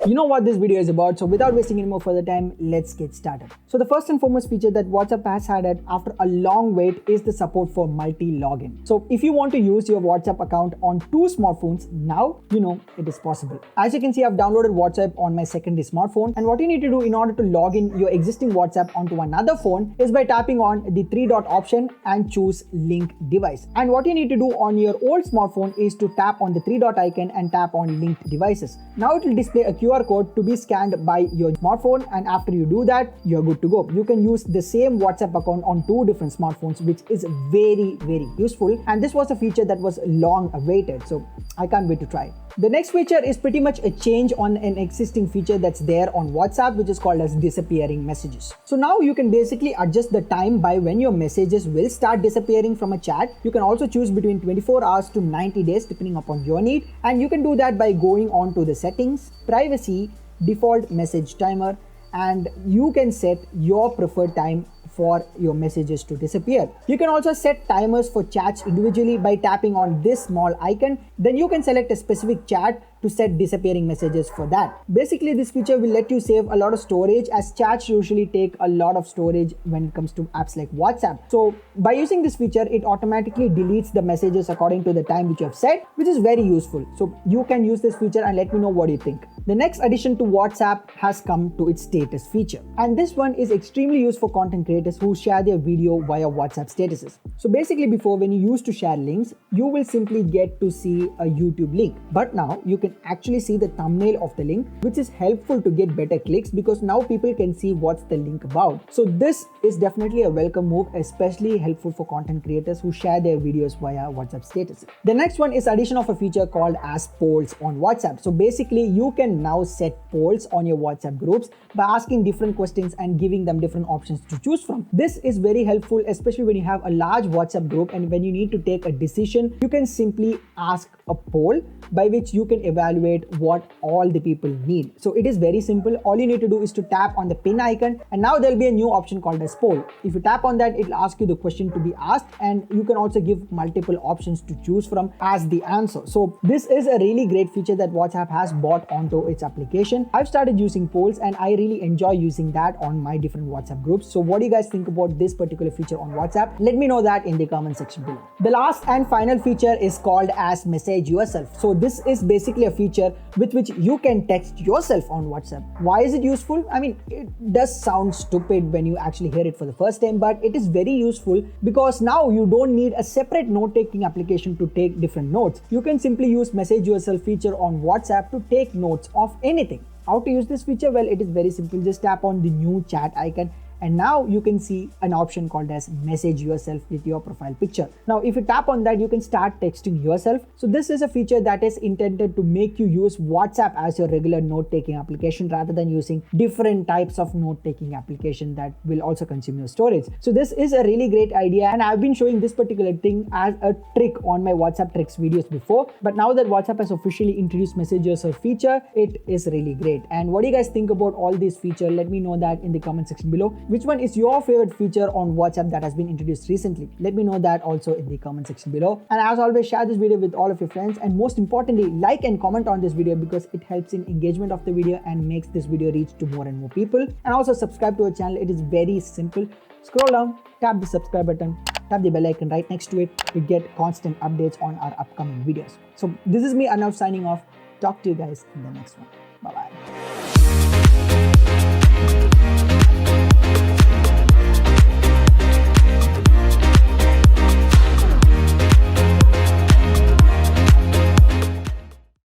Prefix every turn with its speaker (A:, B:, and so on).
A: You know what this video is about, so without wasting any more further time, let's get started. So the first and foremost feature that WhatsApp has added after a long wait is the support for multi-login. So if you want to use your WhatsApp account on two smartphones, now you know it is possible. As you can see, I've downloaded WhatsApp on my secondary smartphone, and what you need to do in order to log in your existing WhatsApp onto another phone is by tapping on the three dot option and choose link device. And what you need to do on your old smartphone is to tap on the three dot icon and tap on link devices. Now it will display a QR code to be scanned by your smartphone, and after you do that, you're good to go. You can use the same WhatsApp account on two different smartphones, which is very useful, and this was a feature that was long awaited, so I can't wait to try. The next feature is pretty much a change on an existing feature that's there on WhatsApp, which is called as disappearing messages. So now you can basically adjust the time by when your messages will start disappearing from a chat. You can also choose between 24 hours to 90 days depending upon your need, and you can do that by going on to the settings, privacy, default message timer, and you can set your preferred time for your messages to disappear. You can also set timers for chats individually by tapping on this small icon. Then you can select a specific chat to set disappearing messages for that. Basically, this feature will let you save a lot of storage, as chats usually take a lot of storage when it comes to apps like WhatsApp. So by using this feature, it automatically deletes the messages according to the time which you have set, which is very useful. So you can use this feature and let me know what you think. The next addition to WhatsApp has come to its status feature, and this one is extremely used for content creators who share their video via WhatsApp statuses. So basically, before, when you used to share links, you will simply get to see a YouTube link, but now you can actually see the thumbnail of the link, which is helpful to get better clicks because now people can see what's the link about. So this is definitely a welcome move, especially helpful for content creators who share their videos via WhatsApp statuses. The next one is addition of a feature called as polls on WhatsApp. So basically, you can now set polls on your WhatsApp groups by asking different questions and giving them different options to choose from. This is very helpful, especially when you have a large WhatsApp group and when you need to take a decision. You can simply ask a poll by which you can evaluate what all the people need. So it is very simple. All you need to do is to tap on the pin icon, and now there'll be a new option called as poll. If you tap on that, it'll ask you the question to be asked, and you can also give multiple options to choose from as the answer. So this is a really great feature that WhatsApp has brought onto its application. I've started using polls and I really enjoy using that on my different WhatsApp groups. So what do you guys think about this particular feature on WhatsApp? Let me know that in the comment section below. The last and final feature is called as message yourself. So this is basically a feature with which you can text yourself on WhatsApp. Why is it useful? I mean, it does sound stupid when you actually hear it for the first time, but it is very useful because now you don't need a separate note-taking application to take different notes. You can simply use message yourself feature on WhatsApp to take notes of anything. How to use this feature? Well, it is very simple. Just tap on the new chat icon, and now you can see an option called as message yourself with your profile picture. Now if you tap on that, you can start texting yourself. So this is a feature that is intended to make you use WhatsApp as your regular note-taking application rather than using different types of note-taking application that will also consume your storage. So this is a really great idea, and I've been showing this particular thing as a trick on my WhatsApp tricks videos before, but now that WhatsApp has officially introduced message yourself feature, it is really great. And what do you guys think about all these features? Let me know that in the comment section below. Which one is your favorite feature on WhatsApp that has been introduced recently? Let me know that also in the comment section below. And as always, share this video with all of your friends, and most importantly, like and comment on this video because it helps in engagement of the video and makes this video reach to more and more people. And also subscribe to our channel. It is very simple. Scroll down, tap the subscribe button, tap the bell icon right next to it to get constant updates on our upcoming videos. So this is me, Arnav, signing off. Talk to you guys in the next one. Bye-bye.